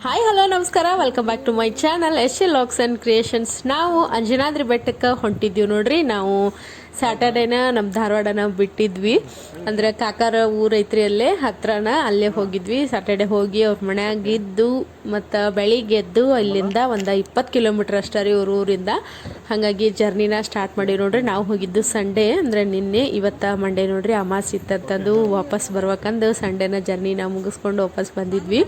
Hi hello ನಮಸ್ಕಾರ, welcome back to my channel Esh Locks and Creations. ನಾವು ಅಂಜನಾದ್ರಿ ಬೆಟ್ಟಕ್ಕೆ ಹೊಂಟಿದ್ದೀವಿ ನೋಡ್ರಿ. ನಾವು ಸ್ಯಾಟರ್ಡೇನ ನಮ್ಮ ಧಾರವಾಡನ ಬಿಟ್ಟಿದ್ವಿ. ಅಂದರೆ ಕಾಕಾರ ಊರು ಐತ್ರಿ, ಅಲ್ಲೇ ಹತ್ರನ ಅಲ್ಲೇ ಹೋಗಿದ್ವಿ. ಸ್ಯಾಟರ್ಡೆ ಹೋಗಿ ಅವ್ರ ಮನೆಯಾಗಿದ್ದು ಮತ್ತು ಬೆಳಿಗ್ಗೆ ಎದ್ದು ಇಲ್ಲಿಂದ ಒಂದು 20 ಕಿಲೋಮೀಟ್ರ್ ಅಷ್ಟೇ ರೀ ಊರಿಂದ. ಹಾಗಾಗಿ ಜರ್ನಿನ ಸ್ಟಾರ್ಟ್ ಮಾಡಿ ನೋಡ್ರಿ. ನಾವು ಹೋಗಿದ್ದು ಸಂಡೇ, ಅಂದರೆ ನಿನ್ನೆ. ಇವತ್ತು ಮಂಡೇ ನೋಡ್ರಿ, ಅಮಾವಾಸ್ಯೆ ಇತ್ತಂತಂದು ವಾಪಸ್ ಬರ್ಬೇಕಂದು ಸಂಡೇನ ಜರ್ನಿನ ಮುಗಿಸ್ಕೊಂಡು ವಾಪಸ್ ಬಂದಿದ್ವಿ.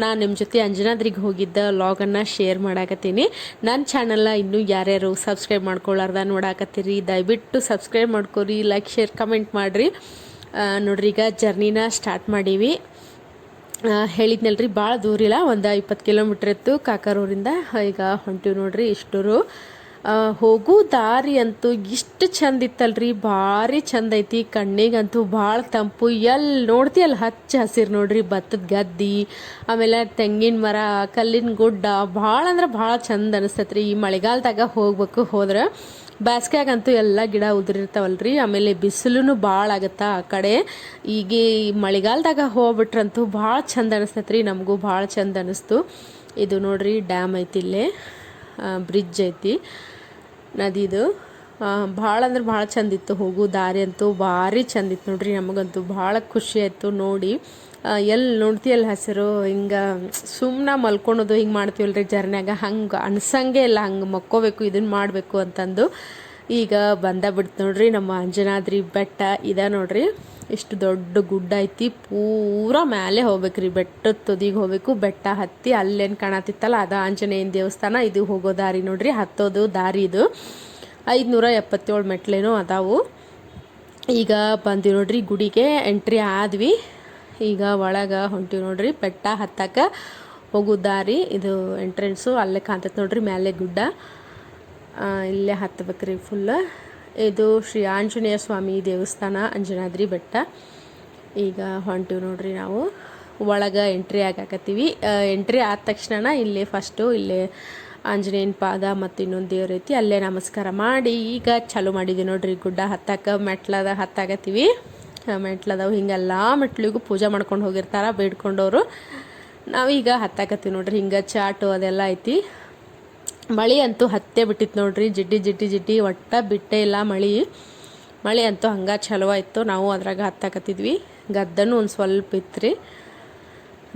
ನಾನು ನಿಮ್ಮ ಜೊತೆ ಅಂಜನಾದ್ರಿಗೆ ಹೋಗಿದ್ದ ಲಾಗನ್ನು ಶೇರ್ ಮಾಡಾಕತ್ತೀನಿ. ನನ್ನ ಚಾನಲ್ನ ಇನ್ನೂ ಯಾರ್ಯಾರು ಸಬ್ಸ್ಕ್ರೈಬ್ ಮಾಡ್ಕೊಳ್ಳಾರ್ದ ನೋಡಾಕತ್ತೀರಿ, ದಯವಿಟ್ಟು ಸಬ್ಸ್ಕ್ರೈಬ್ ಮಾಡ್ಕೊರಿ, ಲೈಕ್ ಶೇರ್ ಕಮೆಂಟ್ ಮಾಡಿರಿ. ನೋಡ್ರಿ, ಈಗ ಜರ್ನಿನ ಸ್ಟಾರ್ಟ್ ಮಾಡೀವಿ. ಹೇಳಿದ್ನಲ್ರಿ, ಭಾಳ ದೂರ ಇಲ್ಲ, ಒಂದು 20 ಕಿಲೋಮೀಟ್ರ್ ಇತ್ತು ಕಾಕಾರೂರಿಂದ. ಈಗ ಹೊಂಟಿವಿ ನೋಡ್ರಿ. ಇಷ್ಟೂರು ಹೋಗೋ ದಾರಿ ಅಂತೂ ಇಷ್ಟು ಚಂದ ಇತ್ತಲ್ರಿ, ಭಾರಿ ಚಂದ ಐತಿ. ಕಣ್ಣಿಗಂತೂ ಭಾಳ ತಂಪು. ಎಲ್ಲಿ ನೋಡ್ತಿ ಅಲ್ಲಿ ಹಚ್ಚ ಹಸಿರು ನೋಡ್ರಿ, ಭತ್ತದ ಗದ್ದಿ, ಆಮೇಲೆ ತೆಂಗಿನ ಮರ, ಕಲ್ಲಿನ ಗುಡ್ಡ, ಭಾಳ ಅಂದ್ರೆ ಭಾಳ ಚಂದ ಅನಿಸ್ತೈತ್ರಿ. ಈ ಮಳೆಗಾಲದಾಗ ಹೋಗ್ಬೇಕು. ಹೋದ್ರೆ ಬೇಸಿಗೆಯಾಗಂತೂ ಎಲ್ಲ ಗಿಡ ಉದುರಿರ್ತಾವಲ್ರಿ. ಆಮೇಲೆ ಬಿಸಿಲು ಭಾಳ ಆಗುತ್ತಾ ಆ ಕಡೆ. ಈಗ ಈ ಮಳೆಗಾಲದಾಗ ಹೋಗ್ಬಿಟ್ರಂತೂ ಭಾಳ ಚಂದ ಅನಿಸ್ತೈತ್ರಿ. ನಮಗೂ ಭಾಳ ಚಂದ ಅನ್ನಿಸ್ತು. ಇದು ನೋಡ್ರಿ, ಡ್ಯಾಮ್ ಐತಿ, ಇಲ್ಲೇ ಬ್ರಿಡ್ಜ್ ಐತಿ, ನದಿದು. ಭಾಳ ಅಂದ್ರೆ ಭಾಳ ಚಂದ ಇತ್ತು. ಹೋಗೋ ದಾರಿ ಅಂತೂ ಭಾರಿ ಚಂದ ಇತ್ತು ನೋಡ್ರಿ. ನಮಗಂತೂ ಭಾಳ ಖುಷಿ ಆಯಿತು ನೋಡಿ. ಎಲ್ಲಿ ನೋಡ್ತೀಯಲ್ಲ ಹಸಿರು, ಹಿಂಗೆ ಸುಮ್ಮನೆ ಮಲ್ಕೊಳೋದು ಹಿಂಗೆ ಮಾಡ್ತೀವಲ್ರಿ ಜರ್ನ್ಯಾಗ, ಹಂಗೆ ಅನ್ಸಂಗೆ ಇಲ್ಲ. ಹಂಗೆ ಮಕ್ಕೋಬೇಕು, ಇದನ್ನು ಮಾಡಬೇಕು ಅಂತಂದು. ಈಗ ಬಿಡ್ತು ನೋಡ್ರಿ ನಮ್ಮ ಅಂಜನಾದ್ರಿ ಬೆಟ್ಟ. ಇದೆ ನೋಡ್ರಿ, ಇಷ್ಟು ದೊಡ್ಡ ಗುಡ್ಡ ಐತಿ. ಪೂರಾ ಮೇಲೆ ಹೋಗ್ಬೇಕ್ರಿ, ಬೆಟ್ಟದ ತುದಿಗೆ ಹೋಗ್ಬೇಕು. ಬೆಟ್ಟ ಹತ್ತಿ ಅಲ್ಲೇನು ಕಾಣತಿತ್ತಲ್ಲ, ಅದು ಆಂಜನೇಯನ ದೇವಸ್ಥಾನ. ಇದು ಹೋಗೋ ದಾರಿ ನೋಡ್ರಿ, ಹತ್ತೋದು ದಾರಿ. ಇದು 577 ಮೆಟ್ಲೇನೋ ಅದಾವು. ಈಗ ಬಂದಿವಿ ನೋಡ್ರಿ, ಗುಡಿಗೆ ಎಂಟ್ರಿ ಆದ್ವಿ. ಈಗ ಒಳಗೆ ಹೊಂಟಿವಿ ನೋಡ್ರಿ, ಬೆಟ್ಟ ಹತ್ತಕ್ಕೆ ಹೋಗೋ ದಾರಿ. ಇದು ಎಂಟ್ರೆನ್ಸು, ಅಲ್ಲೇ ಕಾಣ್ತೈತೆ ನೋಡ್ರಿ ಮೇಲೆ ಗುಡ್ಡ. ಇಲ್ಲೇ ಹತ್ತಬೇಕ್ರಿ ಫುಲ್. ಇದು ಶ್ರೀ ಆಂಜನೇಯ ಸ್ವಾಮಿ ದೇವಸ್ಥಾನ, ಅಂಜನಾದ್ರಿ ಬೆಟ್ಟ. ಈಗ ಹೊಂಟಿವಿ ನೋಡ್ರಿ, ನಾವು ಒಳಗೆ ಎಂಟ್ರಿ ಆಗಾಕತ್ತೀವಿ. ಎಂಟ್ರಿ ಆದ ತಕ್ಷಣ ಇಲ್ಲೇ ಫಸ್ಟು ಇಲ್ಲೇ ಆಂಜನೇಯನ ಪಾದ ಮತ್ತು ಇನ್ನೊಂದು ದೇವ್ರ ಐತಿ, ಅಲ್ಲೇ ನಮಸ್ಕಾರ ಮಾಡಿ ಈಗ ಚಾಲು ಮಾಡಿದ್ವಿ ನೋಡ್ರಿ. ಗುಡ್ಡ ಹತ್ತಕ್ಕೆ ಮೆಟ್ಲದ ಹತ್ತಾಗತ್ತೀವಿ. ಮೆಟ್ಲದವು ಹಿಂಗೆಲ್ಲ ಮೆಟ್ಲಿಗೂ ಪೂಜೆ ಮಾಡ್ಕೊಂಡು ಹೋಗಿರ್ತಾರ ಬೇಡ್ಕೊಂಡವರು. ನಾವೀಗ ಹತ್ತಾಕತ್ತೀವಿ ನೋಡ್ರಿ. ಹಿಂಗೆ ಚಾಟು ಅದೆಲ್ಲ ಐತಿ. ಮಳೆ ಅಂತೂ ಹತ್ತೇ ಬಿಟ್ಟಿತ್ತು ನೋಡ್ರಿ, ಜಿಡ್ಡಿ ಜಿಡ್ಡಿ ಜಿಡ್ಡಿ, ಒಟ್ಟ ಬಿಟ್ಟೇ ಇಲ್ಲ ಮಳೆ ಅಂತೂ ಹಂಗೆ ಚಲೋ ಆಯಿತು. ನಾವು ಅದ್ರಾಗ ಹತ್ತಾಕತ್ತಿದ್ವಿ. ಗದ್ದನೂ ಒಂದು ಸ್ವಲ್ಪ ಇತ್ತು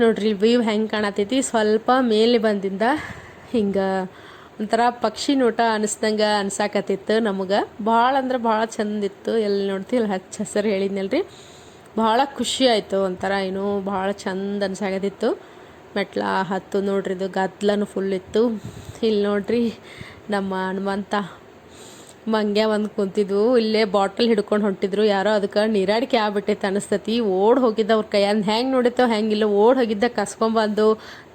ನೋಡ್ರಿ. ವ್ಯೂ ಹೆಂಗೆ ಕಾಣತೈತಿ, ಸ್ವಲ್ಪ ಮೇಲೆ ಬಂದಿಂದ ಹಿಂಗೆ ಒಂಥರ ಪಕ್ಷಿ ನೋಟ ಅನಿಸ್ದಂಗೆ ಅನ್ಸಾಕತ್ತಿತ್ತು ನಮಗೆ. ಭಾಳ ಅಂದ್ರೆ ಭಾಳ ಚಂದಿತ್ತು. ಎಲ್ಲಿ ನೋಡ್ತಿ ಅಲ್ಲಿ ಹಚ್ಚ ಹಸಿರು ಹೇಳಿದ್ನಲ್ರಿ, ಭಾಳ ಖುಷಿ ಆಯಿತು. ಒಂಥರ ಏನೋ ಭಾಳ ಚಂದ ಅನ್ಸಾಕತ್ತಿತ್ತು. ಮೆಟ್ಲ ಹತ್ತು ನೋಡ್ರಿ, ಇದು ಗದ್ಲನು ಫುಲ್ ಇತ್ತು. ಇಲ್ಲಿ ನೋಡ್ರಿ ನಮ್ಮ ಹನುಮಂತ ಮಂಗ್ಯ ಒಂದು ಕುಂತಿದ್ವು. ಇಲ್ಲೇ ಬಾಟಲ್ ಹಿಡ್ಕೊಂಡು ಹೊಂಟಿದ್ರು ಯಾರೋ, ಅದಕ್ಕೆ ನೀರಾಡಿಕೆ ಆಗ್ಬಿಟ್ಟೈತೆ ಅನಿಸ್ತತಿ. ಓಡ್ ಹೋಗಿದ್ದ ಅವ್ರ ಕೈಯಂದು ಹೆಂಗೆ ನೋಡಿತ್ತೋ ಹೆಂಗಿಲ್ಲ, ಓಡ್ ಹೋಗಿದ್ದ ಕಸ್ಕೊಂಬಂದು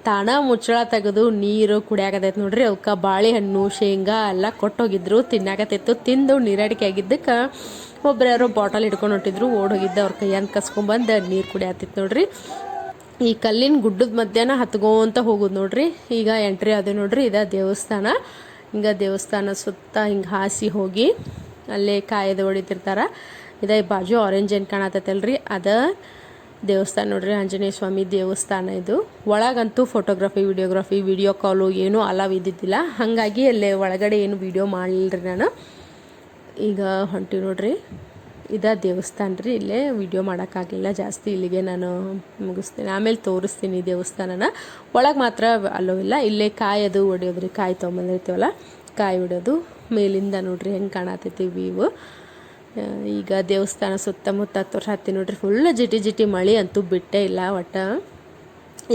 ತಾಣ ಮುಚ್ಚಳ ತೆಗೆದು ನೀರು ಕುಡಿಯಾಕತೈತೆ ನೋಡ್ರಿ. ಅವಕ್ಕೆ ಬಾಳೆಹಣ್ಣು ಶೇಂಗಾ ಎಲ್ಲ ಕೊಟ್ಟೋಗಿದ್ರು, ತಿನ್ನಾಕತ್ತಿತ್ತು. ತಿಂದು ನೀರಾಡಿಕೆ ಆಗಿದ್ದಕ್ಕೆ ಒಬ್ರು ಯಾರೋ ಬಾಟಲ್ ಹಿಡ್ಕೊಂಡು ಹೊಂಟಿದ್ರು. ಓಡ್ ಹೋಗಿದ್ದ ಅವ್ರ ಕೈಯಂದು ಕಸ್ಕೊಂಬಂದು ನೀರು ಕುಡಿಯಾತಿತ್ತು ನೋಡ್ರಿ. ಈ ಕಲ್ಲಿನ ಗುಡ್ಡದ ಮಧ್ಯಾಹ್ನ ಹತ್ಕೊಂತ ಹೋಗೋದು ನೋಡ್ರಿ. ಈಗ ಎಂಟ್ರಿ ಅದೇ ನೋಡ್ರಿ, ಇದ ದೇವಸ್ಥಾನ. ಹಿಂಗೆ ದೇವಸ್ಥಾನ ಸುತ್ತ ಹಿಂಗೆ ಹಾಸಿ ಹೋಗಿ ಅಲ್ಲೇ ಕಾಯ್ದು ಹೊಡಿತಿರ್ತಾರೆ. ಇದೇ ಬಾಜು ಆರೆಂಜ್ ಏನು ಕಾಣತ್ತಲ್ರಿ, ಅದ ದೇವಸ್ಥಾನ ನೋಡ್ರಿ, ಆಂಜನೇಯ ಸ್ವಾಮಿ ದೇವಸ್ಥಾನ. ಇದು ಒಳಗಂತೂ ಫೋಟೋಗ್ರಫಿ ವಿಡಿಯೋ ಕಾಲು ಏನೂ ಅಲಾವ್ ಇದ್ದಿದ್ದಿಲ್ಲ. ಹಾಗಾಗಿ ಅಲ್ಲೇ ಒಳಗಡೆ ಏನು ವಿಡಿಯೋ ಮಾಡಲಿಲ್ಲರಿ ನಾನು. ಈಗ ಹೊಂಟಿವಿ ನೋಡ್ರಿ, ಇದೇ ದೇವಸ್ಥಾನ ರೀ. ಇಲ್ಲೇ ವಿಡಿಯೋ ಮಾಡೋಕ್ಕಾಗಲಿಲ್ಲ ಜಾಸ್ತಿ, ಇಲ್ಲಿಗೆ ನಾನು ಮುಗಿಸ್ತೀನಿ. ಆಮೇಲೆ ತೋರಿಸ್ತೀನಿ ದೇವಸ್ಥಾನನ. ಒಳಗೆ ಮಾತ್ರ ಅಲ್ಲೋವಿಲ್ಲ. ಇಲ್ಲೇ ಕಾಯಿ ಅದು ಹೊಡಿಯೋದ್ರಿ, ಕಾಯಿ ತೊಗೊಂಬಂದಿರ್ತೀವಲ್ಲ ಕಾಯಿ ಹೊಡಿಯೋದು. ಮೇಲಿಂದ ನೋಡ್ರಿ ಹೆಂಗೆ ಕಾಣತೈತಿ ವ್ಯೂ. ಈಗ ದೇವಸ್ಥಾನ ಸುತ್ತಮುತ್ತ ಹತ್ತಿ ನೋಡ್ರಿ, ಫುಲ್ ಜಿಟಿ ಮಳೆ ಅಂತೂ ಬಿಟ್ಟೇ ಇಲ್ಲ ಒಟ್ಟು.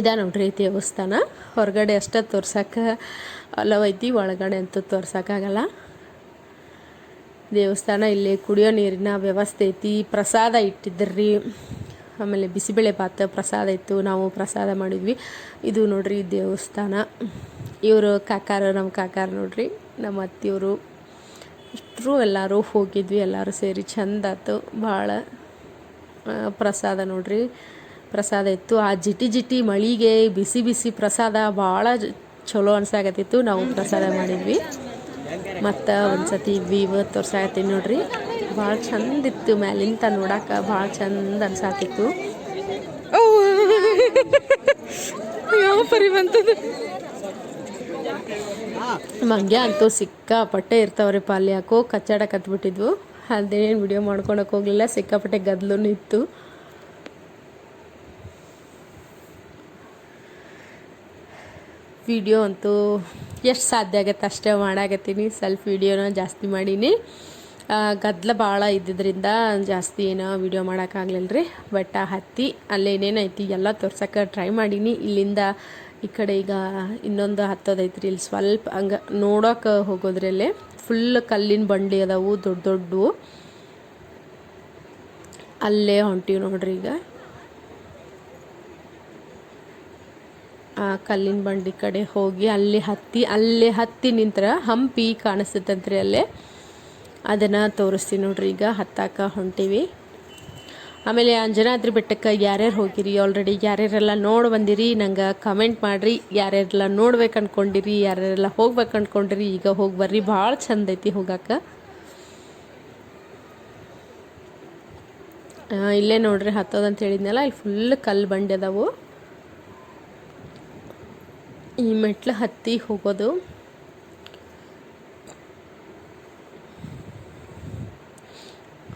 ಇದ ನೋಡ್ರಿ ದೇವಸ್ಥಾನ. ಹೊರಗಡೆ ಅಷ್ಟೇ ತೋರ್ಸೋಕೆ ಅಲ್ಲವೈತಿ, ಒಳಗಡೆ ಅಂತೂ ತೋರ್ಸೋಕ್ಕಾಗಲ್ಲ. ದೇವಸ್ಥಾನ ಇಲ್ಲಿ ಕುಡಿಯೋ ನೀರಿನ ವ್ಯವಸ್ಥೆ ಐತಿ. ಪ್ರಸಾದ ಇಟ್ಟಿದ್ರಿ, ಆಮೇಲೆ ಬಿಸಿಬೇಳೆ ಭಾತ್ ಪ್ರಸಾದ ಇತ್ತು. ನಾವು ಪ್ರಸಾದ ಮಾಡಿದ್ವಿ. ಇದು ನೋಡ್ರಿ ದೇವಸ್ಥಾನ. ಇವರು ನಮ್ಮ ಕಾಕಾರ ನೋಡ್ರಿ, ನಮ್ಮ ಅತ್ತಿಯವರು ಇಷ್ಟರು ಎಲ್ಲರೂ ಹೋಗಿದ್ವಿ. ಎಲ್ಲರೂ ಸೇರಿ ಚಂದ ಆಯ್ತು ಭಾಳ. ಪ್ರಸಾದ ನೋಡ್ರಿ, ಪ್ರಸಾದ ಇತ್ತು. ಆ ಜಿಟಿ ಮಳಿಗೆ ಬಿಸಿ ಪ್ರಸಾದ ಭಾಳ ಚಲೋ ಅನ್ಸಾಕತ್ತಿತ್ತು. ನಾವು ಪ್ರಸಾದ ಮಾಡಿದ್ವಿ. ಮತ್ತು ಒಂದ್ಸತಿ ವ್ಯೂ ತೋರ್ಸಾಕತ್ತೀನಿ ನೋಡ್ರಿ, ಭಾಳ ಚಂದಿತ್ತು. ಮ್ಯಾಲಿಂತ ನೋಡಕ್ಕೆ ಭಾಳ ಚಂದ ಅನ್ಸಾತಿತ್ತು. ಯಾವ ಪರಿ ಬಂತದ ಮಂಗ್ಯ ಅಂತೂ ಸಿಕ್ಕಾಪಟ್ಟೆ ಇರ್ತಾವ್ರಿ ಪಾಲಿ ಯಾಕೋ ಕಚ್ಚಾಡ ಕತ್ಬಿಟ್ಟಿದ್ವು. ಅದೇನು ವಿಡಿಯೋ ಮಾಡ್ಕೊಳಕ್ಕೆ ಹೋಗಲಿಲ್ಲ, ಸಿಕ್ಕಾಪಟ್ಟೆ ಗದ್ಲೂ ಇತ್ತು. ವಿಡಿಯೋ ಅಂತೂ ಎಷ್ಟು ಸಾಧ್ಯ ಆಗತ್ತೆ ಅಷ್ಟೇ ಮಾಡಾಕತ್ತೀನಿ. ಸ್ವಲ್ಪ ವಿಡಿಯೋನ ಜಾಸ್ತಿ ಮಾಡೀನಿ. ಗದ್ದಲ ಭಾಳ ಇದ್ದಿದ್ದರಿಂದ ಜಾಸ್ತಿ ಏನೋ ವಿಡಿಯೋ ಮಾಡೋಕ್ಕಾಗಲಿಲ್ಲ ರೀ. ಬಟ್ ಆ ಹತ್ತಿ ಅಲ್ಲೇನೇನೈತಿ ಎಲ್ಲ ತೋರ್ಸೋಕೆ ಟ್ರೈ ಮಾಡೀನಿ. ಇಲ್ಲಿಂದ ಈ ಕಡೆ ಈಗ ಇನ್ನೊಂದು ಹತ್ತೋದೈತ್ರಿ. ಇಲ್ಲಿ ಸ್ವಲ್ಪ ಹಂಗೆ ನೋಡೋಕೆ ಹೋಗೋದ್ರಲ್ಲೇ ಫುಲ್ ಕಲ್ಲಿನ ಬಂಡಿ ಅದಾವು ದೊಡ್ಡ ದೊಡ್ಡವು. ಅಲ್ಲೇ ಹೊಂಟೀವಿ ನೋಡ್ರಿ. ಈಗ ಆ ಕಲ್ಲಿನ ಬಂಡಿ ಕಡೆ ಹೋಗಿ ಅಲ್ಲೇ ಹತ್ತಿ ನಿಂತರ ಹಂಪಿ ಕಾಣಿಸ್ತೈತಂತ್ರಿ ಅಲ್ಲೇ. ಅದನ್ನು ತೋರಿಸ್ತೀನಿ ನೋಡ್ರಿ. ಈಗ ಹತ್ತಾಕ ಹೊಂಟೀವಿ. ಆಮೇಲೆ ಅಂಜನಾದ್ರಿ ಬೆಟ್ಟಕ್ಕೆ ಯಾರ್ಯಾರು ಹೋಗಿರಿ, ಆಲ್ರೆಡಿ ಯಾರ್ಯಾರೆಲ್ಲ ನೋಡಿ ಬಂದಿರಿ ನಂಗೆ ಕಮೆಂಟ್ ಮಾಡಿರಿ. ಯಾರ್ಯಾರೆಲ್ಲ ನೋಡ್ಬೇಕು ಅಂದ್ಕೊಂಡಿರಿ, ಯಾರ್ಯಾರೆಲ್ಲ ಹೋಗ್ಬೇಕು ಅಂದ್ಕೊಂಡಿರಿ, ಈಗ ಹೋಗಿ ಬರ್ರಿ. ಭಾಳ ಚಂದ ಐತಿ ಹೋಗಕ್ಕೆ. ಇಲ್ಲೇ ನೋಡ್ರಿ ಹತ್ತೋದಂತ ಹೇಳಿದ್ನಲ್ಲ, ಇಲ್ಲಿ ಫುಲ್ ಕಲ್ಲು ಬಂಡೆ ಅದಾವು. ಈ ಮೆಟ್ಲು ಹತ್ತಿ ಹೋಗೋದು.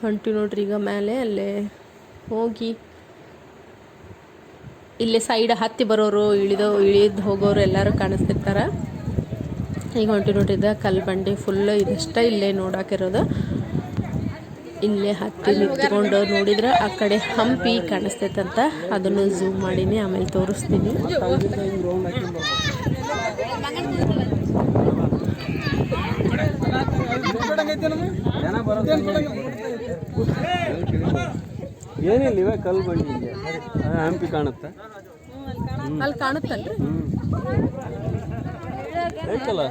ಹೊಂಟಿ ನೋಡ್ರಿ ಈಗ ಮೇಲೆ. ಅಲ್ಲೇ ಹೋಗಿ ಇಲ್ಲೇ ಸೈಡ್ ಹತ್ತಿ ಬರೋರು ಇಳಿದು ಹೋಗೋರು ಎಲ್ಲರೂ ಕಾಣಿಸ್ತಿರ್ತಾರೆ. ಈಗ ಹೊಂಟಿ ನೋಡ್ರಿದ ಕಲ್ಲು ಬಂಡಿ ಫುಲ್ ಇದಷ್ಟ ಇಲ್ಲೇ ನೋಡಾಕಿರೋದು. ಇಲ್ಲೇ ಹತ್ತಿ ನಿಂತ್ಕೊಂಡು ನೋಡಿದ್ರೆ ಆ ಕಡೆ ಹಂಪಿ ಕಾಣಿಸ್ತೈತಂತ. ಅದನ್ನು ಝೂಮ್ ಮಾಡೀನಿ, ಆಮೇಲೆ ತೋರಿಸ್ತೀನಿ. ಏನಿಲ್ಲ, ಇವೇ ಕಲ್ಲು ಬಂಡಿ ಹಂಪಿ ಕಾಣುತ್ತೆ. ಅಲ್ಲಿ ಕಾಣುತ್ತಲ್ರಿ ಬೇಕಲ್ಲ.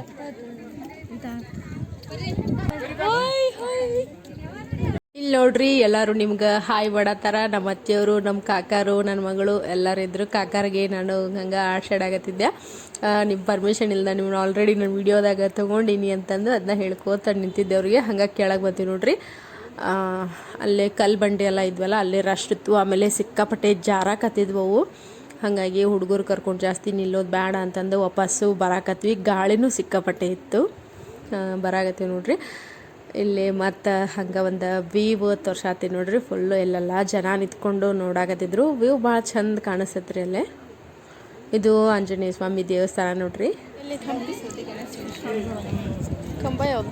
ಇಲ್ಲಿ ನೋಡ್ರಿ ಎಲ್ಲರೂ ನಿಮ್ಗೆ ಹಾಯ್ ಮಾಡತ್ತಾರ. ನಮ್ಮ ಅತ್ತೆಯವರು, ನಮ್ಮ ಕಾಕಾರು, ನನ್ನ ಮಗಳು ಎಲ್ಲರೂ ಇದ್ರು. ಕಾಕಾರಿಗೆ ನಾನು ಹಂಗೆ ಆಡ್ಸಾಡಾಗತ್ತಿದ್ದೆ. ನಿಮ್ಮ ಪರ್ಮಿಷನ್ ಇಲ್ಲದ ನಿಮ್ಮನ್ನ ಆಲ್ರೆಡಿ ನಾನು ವಿಡಿಯೋದಾಗ ತೊಗೊಂಡಿನಿ ಅಂತಂದು ಅದನ್ನ ಹೇಳ್ಕೋತ ನಿಂತಿದ್ದೆ ಅವ್ರಿಗೆ. ಹಂಗೆ ಕೆಳಗೆ ಬರ್ತೀವಿ ನೋಡ್ರಿ. ಅಲ್ಲೇ ಕಲ್ಲು ಬಂಡಿ ಎಲ್ಲ ಇದ್ವಲ್ಲ, ಅಲ್ಲೇ ರಶ್ ಇತ್ತು. ಆಮೇಲೆ ಸಿಕ್ಕಾಪಟ್ಟೆ ಜಾರಾಕತ್ತಿದ್ವು ಅವು. ಹಾಗಾಗಿ ಹುಡುಗರು ಕರ್ಕೊಂಡು ಜಾಸ್ತಿ ನಿಲ್ಲೋದು ಬೇಡ ಅಂತಂದು ವಾಪಸ್ಸು ಬರಾಕತ್ವಿ. ಗಾಳಿನೂ ಸಿಕ್ಕಾಪಟ್ಟೆ ಇತ್ತು. ಬರಾಕತ್ತೀವಿ ನೋಡ್ರಿ. ಇಲ್ಲಿ ಮತ್ತು ಹಂಗೆ ಒಂದು ವ್ಯೂ ತೋರ್ಸಾತಿ ನೋಡ್ರಿ. ಫುಲ್ಲು ಎಲ್ಲೆಲ್ಲ ಜನ ನಿಂತ್ಕೊಂಡು ನೋಡಾಕತ್ತಿದ್ರು. ವ್ಯೂ ಭಾಳ ಚಂದ ಕಾಣಿಸ್ತೈತ್ರಿ ಅಲ್ಲೇ. ಇದು ಆಂಜನೇಯ ಸ್ವಾಮಿ ದೇವಸ್ಥಾನ ನೋಡ್ರಿ. ಕಂಬ ಯಾವುದು?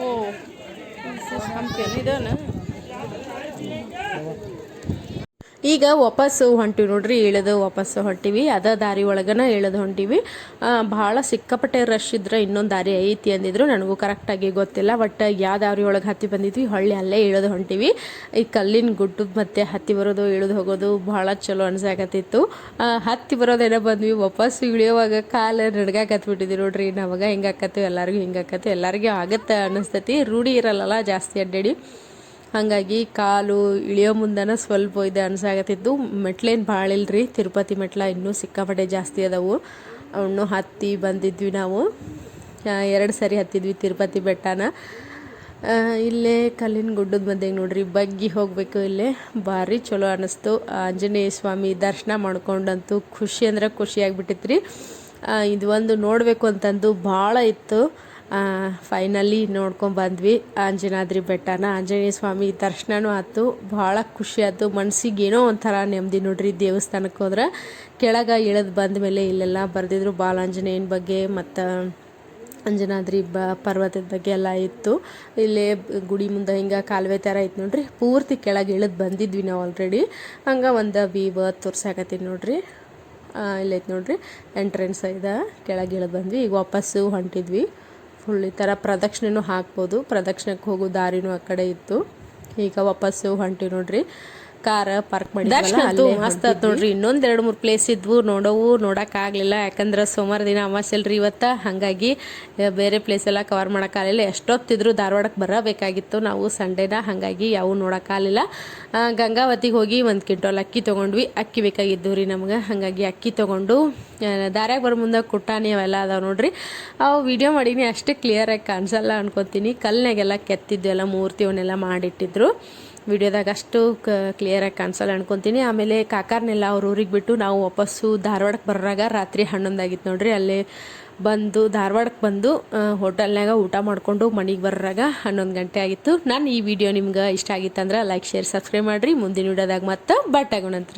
ಓ ಹಂಪಿ ಇದೇನ? ಈಗ ವಾಪಸ್ಸು ಹೊಂಟಿವಿ ನೋಡ್ರಿ. ಇಳಿದು ವಾಪಸ್ಸು ಹೊಂಟಿವಿ. ಅದ ದಾರಿ ಒಳಗನ ಇಳಿದು ಹೊಂಟಿವಿ. ಭಾಳ ಸಿಕ್ಕಾಪಟ್ಟೆ ರಶ್ ಇದ್ರೆ ಇನ್ನೊಂದು ದಾರಿ ಐತಿ ಅಂದಿದ್ರು. ನನಗೂ ಕರೆಕ್ಟಾಗಿ ಗೊತ್ತಿಲ್ಲ. ಬಟ್ ಯಾವ ದಾರಿ ಒಳಗೆ ಹತ್ತಿ ಬಂದಿದ್ವಿ, ಹೊಳ್ಳಿ ಅಲ್ಲೇ ಇಳಿದು ಹೊಂಟಿವಿ. ಈ ಕಲ್ಲಿನ ಗುಡ್ಡದ ಮತ್ತೆ ಹತ್ತಿ ಬರೋದು ಇಳಿದು ಹೋಗೋದು ಭಾಳ ಚಲೋ ಅನ್ಸಾಕತ್ತಿತ್ತು. ಹತ್ತಿ ಬರೋದೇನೋ ಬಂದ್ವಿ, ವಾಪಸ್ಸು ಇಳಿಯೋವಾಗ ಕಾಲು ನಡ್ಗಾಕತ್ಬಿಟ್ಟಿದ್ವಿ ನೋಡ್ರಿ. ನಮಗೆ ಹಿಂಗೆ ಆಕತ್ತೀವಿ, ಎಲ್ಲರಿಗೂ ಹಿಂಗೆ ಆಕತ್ತಿ, ಎಲ್ಲರಿಗೂ ಆಗತ್ತೆ ಅನ್ನಿಸ್ತೈತಿ. ರೂಢಿ ಇರಲ್ಲ ಜಾಸ್ತಿ ಅಡ್ಡಾಡಿ. ಹಾಗಾಗಿ ಕಾಲು ಇಳಿಯೋ ಮುಂದನ ಸ್ವಲ್ಪ ಇದೆ ಅನ್ಸಾಗತ್ತಿದ್ದು. ಮೆಟ್ಲೇನು ಭಾಳ ಇಲ್ರಿ. ತಿರುಪತಿ ಮೆಟ್ಲ ಇನ್ನೂ ಸಿಕ್ಕಾಪಟ್ಟೆ ಜಾಸ್ತಿ ಅದಾವು. ಅವನು ಹತ್ತಿ ಬಂದಿದ್ವಿ ನಾವು. 2 ಸರಿ ಹತ್ತಿದ್ವಿ ತಿರುಪತಿ ಬೆಟ್ಟನ. ಇಲ್ಲೇ ಕಲ್ಲಿನ ಗುಡ್ಡದ ಮಧ್ಯೆ ನೋಡ್ರಿ ಬಗ್ಗಿ ಹೋಗಬೇಕು. ಇಲ್ಲೇ ಭಾರಿ ಚಲೋ ಅನ್ನಿಸ್ತು. ಆಂಜನೇಯ ಸ್ವಾಮಿ ದರ್ಶನ ಮಾಡ್ಕೊಂಡಂತೂ ಖುಷಿ ಅಂದ್ರೆ ಖುಷಿಯಾಗಿಬಿಟ್ಟಿತ್ರಿ. ಇದು ಒಂದು ನೋಡಬೇಕು ಅಂತಂದು ಭಾಳ ಇತ್ತು. ಫೈನಲಿ ನೋಡ್ಕೊಂಡು ಬಂದ್ವಿ ಅಂಜನಾದ್ರಿ ಬೆಟ್ಟನ. ಆಂಜನೇಯ ಸ್ವಾಮಿ ದರ್ಶನನೂ ಆಯ್ತು. ಭಾಳ ಖುಷಿ ಆಯ್ತು. ಮನ್ಸಿಗೆ ಏನೋ ಒಂಥರ ನೆಮ್ಮದಿ ನೋಡ್ರಿ. ದೇವಸ್ಥಾನಕ್ಕೆ ಹೋದ್ರೆ ಕೆಳಗೆ ಇಳಿದು ಬಂದ ಮೇಲೆ ಇಲ್ಲೆಲ್ಲ ಬರೆದಿದ್ರು ಬಾಲಾಂಜನೇಯನ ಬಗ್ಗೆ ಮತ್ತು ಅಂಜನಾದ್ರಿ ಪರ್ವತದ ಬಗ್ಗೆ ಎಲ್ಲ ಇತ್ತು. ಇಲ್ಲೇ ಗುಡಿ ಮುಂದೆ ಹಿಂಗೆ ಕಾಲುವೆ ಥರ ಐತೆ ನೋಡ್ರಿ. ಪೂರ್ತಿ ಕೆಳಗೆ ಇಳಿದು ಬಂದಿದ್ವಿ ನಾವು ಆಲ್ರೆಡಿ. ಹಂಗೆ ಒಂದು ವ್ಯೂ ತೋರ್ಸಾಕತ್ತೀನಿ ನೋಡ್ರಿ. ಇಲ್ಲೈತೆ ನೋಡ್ರಿ ಎಂಟ್ರೆನ್ಸ್ ಇದೆ. ಕೆಳಗೆ ಇಳಿದು ಬಂದ್ವಿ. ಈಗ ವಾಪಸ್ಸು ಹೊಂಟಿದ್ವಿ. ಫುಲ್ ಈ ಥರ ಪ್ರದಕ್ಷಿಣೆನೂ ಹಾಕ್ಬೋದು. ಪ್ರದಕ್ಷಿಣೆಗೆ ಹೋಗೋ ದಾರಿನೂ ಆ ಕಡೆ ಇತ್ತು. ಈಗ ವಾಪಸ್ಸು ಹೊಂಟಿವಿ ನೋಡ್ರಿ. ಕಾರ್ ಪಾರ್ಕ್ ಮಾಡಿದ್ವಲ್ಲ ಮಸ್ತ್ ಆಯ್ತು ನೋಡ್ರಿ. ಇನ್ನೊಂದ್ 2-3 ಪ್ಲೇಸ್ ಇದ್ವು ನೋಡೋಕ್ಕಾಗಲಿಲ್ಲ, ಯಾಕಂದ್ರೆ ಸೋಮವಾರ ದಿನ ಅಮಾವಾಸ್ಯೆಲ್ರಿ ಇವತ್ತು. ಹಾಗಾಗಿ ಬೇರೆ ಪ್ಲೇಸ್ ಎಲ್ಲ ಕವರ್ ಮಾಡೋಕ್ಕಾಗಲಿಲ್ಲ. ಎಷ್ಟೊತ್ತಿದ್ರು ಧಾರವಾಡಕ್ಕೆ ಬರಬೇಕಾಗಿತ್ತು ನಾವು ಸಂಡೇನ, ಹಾಗಾಗಿ ಯಾವ ನೋಡೋಕ್ಕಾಗಲಿಲ್ಲ. ಗಂಗಾವತಿಗೆ ಹೋಗಿ 1 ಕ್ವಿಂಟಲ್ ಅಕ್ಕಿ ತೊಗೊಂಡ್ವಿ. ಅಕ್ಕಿ ಬೇಕಾಗಿದ್ದು ರೀ ನಮ್ಗೆ, ಹಾಗಾಗಿ ಅಕ್ಕಿ ತೊಗೊಂಡು ದಾರ್ಯಾಗ ಬರೋ ಮುಂದೆ ಕುಟ್ಟಾಣಿ ಅವೆಲ್ಲ ಅದಾವೆ ನೋಡ್ರಿ. ಅವು ವಿಡಿಯೋ ಮಾಡೀನಿ, ಅಷ್ಟೇ ಕ್ಲಿಯರಾಗಿ ಕಾಣಿಸಲ್ಲ ಅನ್ಕೊತೀನಿ. ಕಲ್ಲಿನಾಗೆಲ್ಲ ಕೆತ್ತಿದ್ದು ಎಲ್ಲ ಮೂರ್ತಿ ಅವನ್ನೆಲ್ಲ ಮಾಡಿಟ್ಟಿದ್ರು. ವಿಡಿಯೋದಾಗ ಅಷ್ಟು ಕ್ಲಿಯರಾಗಿ ಕಾಣಿಸಲ್ಲ ಅನ್ಕೊತೀನಿ. ಆಮೇಲೆ ಕಾಕಾರನೆಲ್ಲ ಅವ್ರ ಊರಿಗೆ ಬಿಟ್ಟು ನಾವು ವಾಪಸ್ಸು ಧಾರವಾಡಕ್ಕೆ ಬರೋರಾಗ ರಾತ್ರಿ 11 ಆಗಿತ್ತು ನೋಡ್ರಿ. ಅಲ್ಲೇ ಧಾರವಾಡಕ್ಕೆ ಬಂದು ಹೋಟೆಲ್ನಾಗ ಊಟ ಮಾಡಿಕೊಂಡು ಮನೆಗೆ ಬರೋರಾಗ 11 ಗಂಟೆ ಆಗಿತ್ತು. ನಾನು ಈ ವಿಡಿಯೋ ನಿಮ್ಗೆ ಇಷ್ಟ ಆಗಿತ್ತಂದ್ರೆ ಲೈಕ್, ಶೇರ್, ಸಬ್ಸ್ಕ್ರೈಬ್ ಮಾಡಿರಿ. ಮುಂದಿನ ವಿಡಿಯೋದಾಗ ಮತ್ತೆ ಭೇಟಿಯಾಗೋಣಂತ್ರಿ.